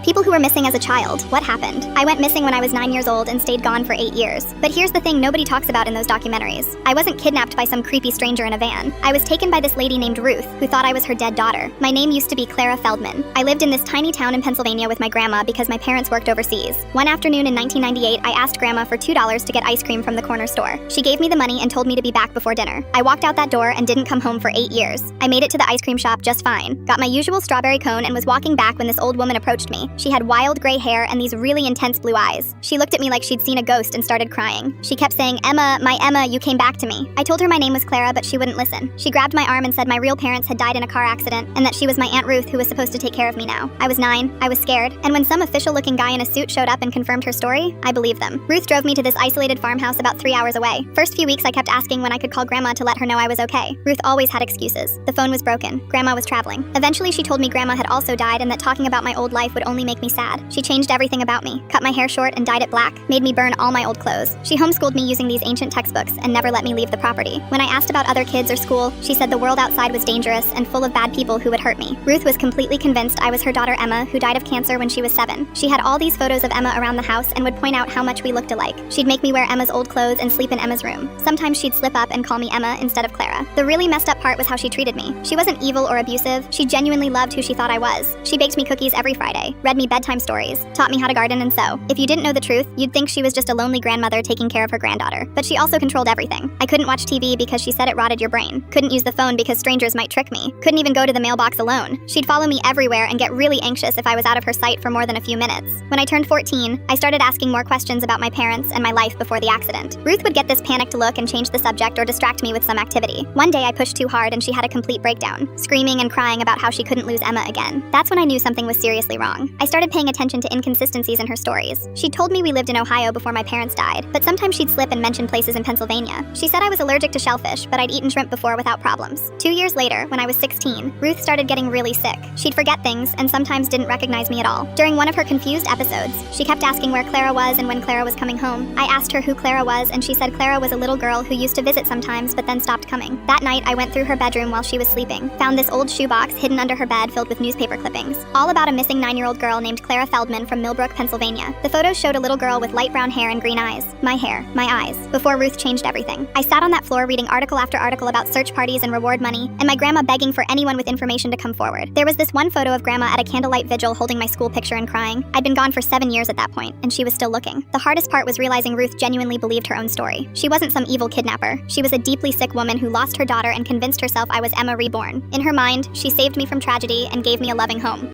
People who were missing as a child. What happened? I went missing when I was 9 years old and stayed gone for 8 years. But here's the thing nobody talks about in those documentaries. I wasn't kidnapped by some creepy stranger in a van. I was taken by this lady named Ruth, who thought I was her dead daughter. My name used to be Clara Feldman. I lived in this tiny town in Pennsylvania with my grandma because my parents worked overseas. One afternoon in 1998, I asked grandma for $2 to get ice cream from the corner store. She gave me the money and told me to be back before dinner. I walked out that door and didn't come home for 8 years. I made it to the ice cream shop just fine, got my usual strawberry cone and was walking back when this old woman approached me. She had wild gray hair and these really intense blue eyes. She looked at me like she'd seen a ghost and started crying. She kept saying, "Emma, my Emma, you came back to me." I told her my name was Clara, but she wouldn't listen. She grabbed my arm and said my real parents had died in a car accident and that she was my Aunt Ruth who was supposed to take care of me now. I was 9, I was scared, and when some official-looking guy in a suit showed up and confirmed her story, I believed them. Ruth drove me to this isolated farmhouse about 3 hours away. First few weeks I kept asking when I could call Grandma to let her know I was okay. Ruth always had excuses. The phone was broken. Grandma was traveling. Eventually she told me Grandma had also died and that talking about my old life would only make me sad. She changed everything about me, cut my hair short and dyed it black, made me burn all my old clothes. She homeschooled me using these ancient textbooks and never let me leave the property. When I asked about other kids or school, she said the world outside was dangerous and full of bad people who would hurt me. Ruth was completely convinced I was her daughter Emma, who died of cancer when she was 7. She had all these photos of Emma around the house and would point out how much we looked alike. She'd make me wear Emma's old clothes and sleep in Emma's room. Sometimes she'd slip up and call me Emma instead of Clara. The really messed up part was how she treated me. She wasn't evil or abusive. She genuinely loved who she thought I was. She baked me cookies every Friday, read me bedtime stories, taught me how to garden and sew. If you didn't know the truth, you'd think she was just a lonely grandmother taking care of her granddaughter. But she also controlled everything. I couldn't watch TV because she said it rotted your brain. Couldn't use the phone because strangers might trick me. Couldn't even go to the mailbox alone. She'd follow me everywhere and get really anxious if I was out of her sight for more than a few minutes. When I turned 14, I started asking more questions about my parents and my life before the accident. Ruth would get this panicked look and change the subject or distract me with some activity. One day I pushed too hard and she had a complete breakdown, screaming and crying about how she couldn't lose Emma again. That's when I knew something was seriously wrong. I started paying attention to inconsistencies in her stories. She told me we lived in Ohio before my parents died, but sometimes she'd slip and mention places in Pennsylvania. She said I was allergic to shellfish, but I'd eaten shrimp before without problems. 2 years later, when I was 16, Ruth started getting really sick. She'd forget things and sometimes didn't recognize me at all. During one of her confused episodes, she kept asking where Clara was and when Clara was coming home. I asked her who Clara was and she said Clara was a little girl who used to visit sometimes but then stopped coming. That night, I went through her bedroom while she was sleeping, found this old shoebox hidden under her bed filled with newspaper clippings, all about a missing 9-year-old girl named Clara Feldman from Millbrook, Pennsylvania. The photos showed a little girl with light brown hair and green eyes. My hair, my eyes, before Ruth changed everything. I sat on that floor reading article after article about search parties and reward money, and my grandma begging for anyone with information to come forward. There was this one photo of grandma at a candlelight vigil holding my school picture and crying. I'd been gone for 7 years at that point, and she was still looking. The hardest part was realizing Ruth genuinely believed her own story. She wasn't some evil kidnapper. She was a deeply sick woman who lost her daughter and convinced herself I was Emma reborn. In her mind, she saved me from tragedy and gave me a loving home.